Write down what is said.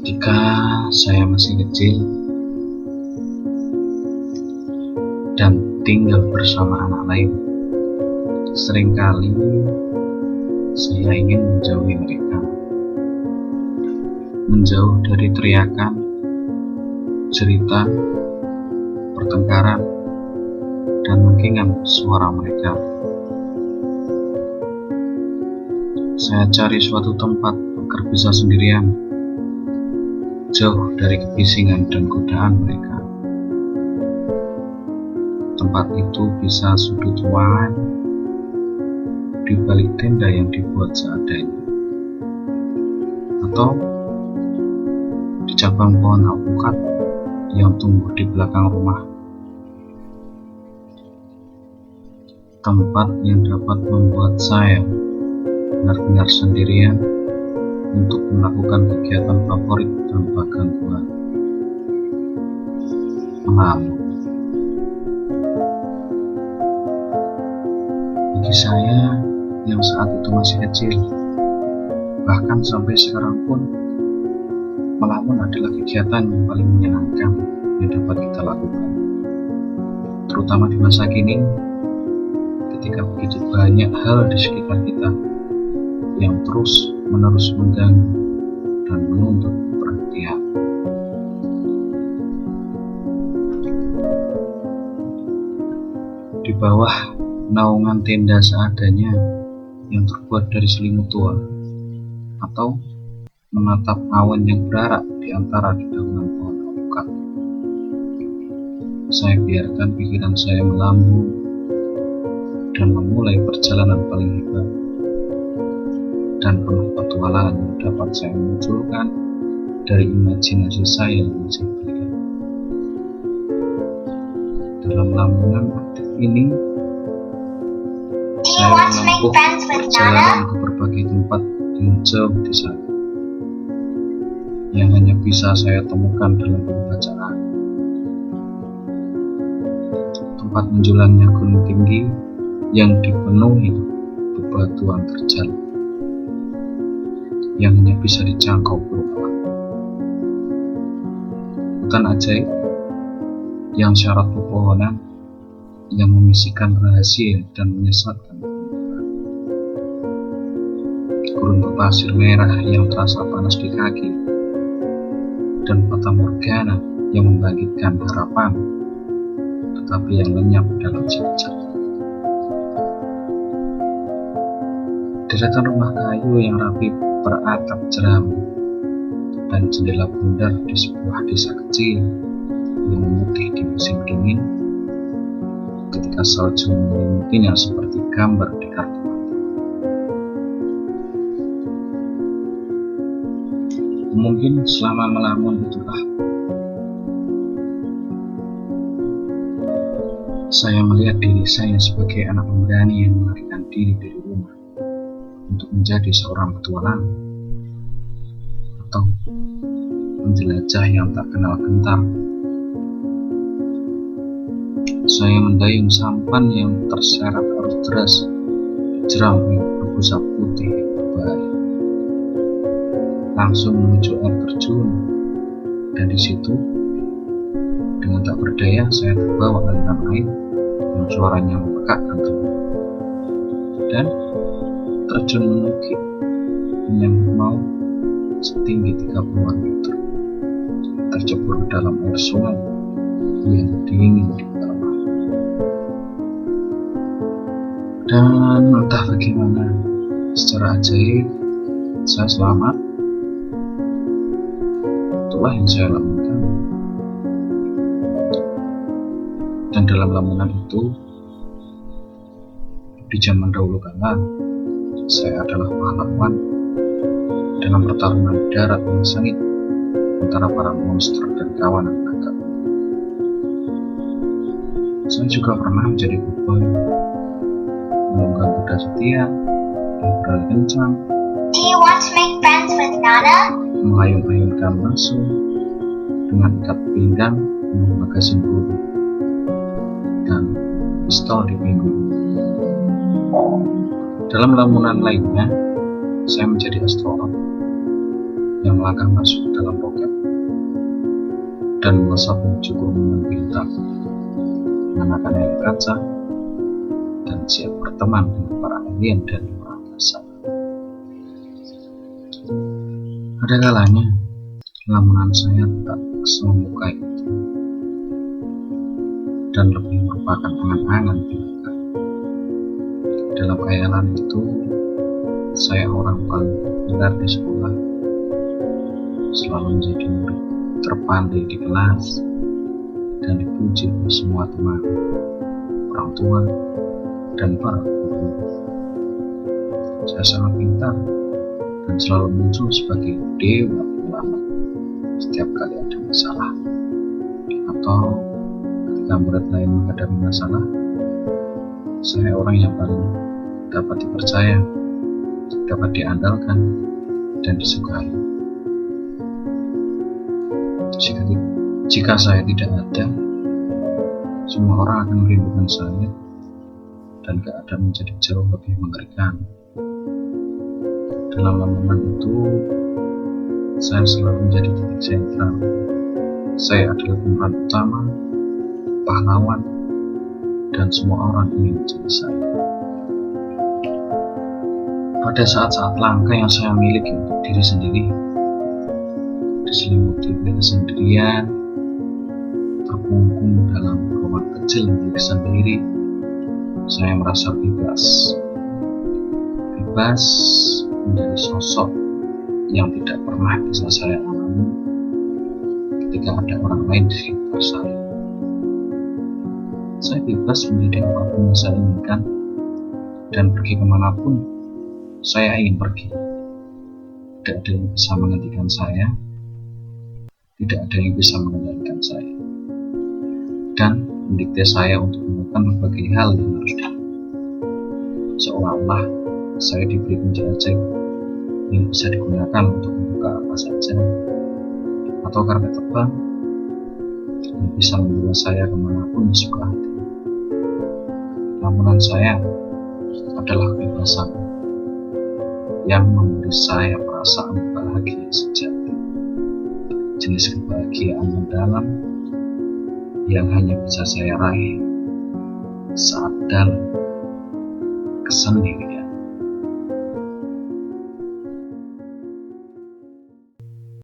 Ketika saya masih kecil dan tinggal bersama anak lain, seringkali saya ingin menjauhi mereka, menjauh dari teriakan, cerita, pertengkaran, dan menggenggam suara mereka. Saya cari suatu tempat agar bisa sendirian, jauh dari kebisingan dan godaan mereka. Tempat itu bisa sudut ruangan, di balik tenda yang dibuat seadanya, atau di cabang pohon alpukat yang tumbuh di belakang rumah. Tempat yang dapat membuat saya benar-benar sendirian untuk melakukan kegiatan favorit tanpa gangguan. Melamun. Bagi saya yang saat itu masih kecil, bahkan sampai sekarang pun, melamun adalah kegiatan yang paling menyenangkan yang dapat kita lakukan. Terutama di masa kini, ketika begitu banyak hal di sekitar kita yang terus-menerus mengganggu dan menuntut perhatian. Di bawah naungan tenda seadanya yang terbuat dari selimut tua, atau menatap awan yang berarak di antara dedaunan pohon alpukat, saya biarkan pikiran saya melambung dan memulai perjalanan paling hebat dan penuh petualangan yang dapat saya munculkan dari imajinasi saya yang masih belia. Dalam lamunan aktif ini, saya menempuh perjalanan ke berbagai tempat yang jauh di sana, yang hanya bisa saya temukan dalam pembacaan. Tempat menjulannya gunung tinggi yang dipenuhi bebatuan terjal, yang hanya bisa dijangkau burung elang. Hutan ajaib yang syarat pepohonan yang membisikkan rahasia dan menyesatkan. Gurun berpasir merah yang terasa panas di kaki, dan fata morgana yang membangkitkan harapan, tetapi yang lenyap dalam sekejap. Deretan rumah kayu yang rapi beratap jerami, dan jendela bundar di sebuah desa kecil yang memutih di musim dingin ketika salju menyelimutinya seperti gambar di kartu mata. Mungkin selama melamun itulah saya melihat diri saya sebagai anak pemberani yang melarikan diri dari rumah untuk menjadi seorang petualang, atau menjelajah yang tak kenal gentar. Saya mendayung sampan yang terseret arus deras, jeram yang berbusa putih yang berbahaya, langsung menuju air terjun, dan di situ dengan tak berdaya saya terbawa aliran air yang suaranya memekakkan telinga, dan terjun menukik menyambut maut setinggi 30-an meter, tercebur ke dalam air sungai yang dingin di utara. Dan entah bagaimana, secara ajaib saya selamat. Itulah yang saya lakukan. Dan dalam lamunan itu, di zaman dahulu kala, saya adalah pahlawan dalam pertarungan darat yang sengit antara para monster dan kawanan naga. Saya juga pernah menjadi cowboy, menunggang kuda setia, yang berlari kencang, mengayun-ayunkan lasso dengan ikat pinggang penuh magasin peluru dan pistol di pinggul. Dalam lamunan lainnya, saya menjadi astronot yang melangkah masuk dalam roket dan melesat menuju kerumunan bintang, mengenakan helm kaca dan siap berteman dengan para alien dari luar angkasa. Ada kalanya lamunan saya tak sememuka itu dan lebih merupakan angan-angan belaka. Dalam khayalan itu, saya orang paling populer di sekolah, selalu menjadi murid terpandai di kelas dan dipuji oleh semua teman, orang tua, dan para guru. Saya sangat pintar dan selalu muncul sebagai dewa penyelamat setiap kali ada masalah, atau ketika murid lain menghadapi masalah, saya orang yang paling dapat dipercaya, dapat diandalkan, dan disukai. Jika saya tidak ada, semua orang akan merindukan saya dan keadaan menjadi jauh lebih mengerikan. Dalam lamunan itu, saya selalu menjadi titik sentral. Saya adalah pemeran utama, pahlawan, dan semua orang ingin menjadi saya. Pada saat-saat langka yang saya miliki untuk diri sendiri, diselimuti oleh kesendirian, terkungkung dalam ruang kecil milik sendiri, saya merasa bebas menjadi sosok yang tidak pernah bisa saya alami ketika ada orang lain di sekitar saya. Saya bebas menjadi apapun yang saya inginkan dan pergi kemanapun saya ingin pergi. Tidak ada yang bisa menghentikan saya, tidak ada yang bisa mengendalikan saya, dan mendikte saya untuk melakukan berbagai hal yang harus dilakukan. Seolah-olah saya diberi kunci ajaib yang bisa digunakan untuk membuka apa saja, atau karpet terbang yang bisa membawa saya kemanapun suka hati. Lamunan saya adalah kebebasan yang memberi saya perasaan bahagia sejati, jenis kebahagiaan mendalam yang hanya bisa saya raih saat dalam kesendirian.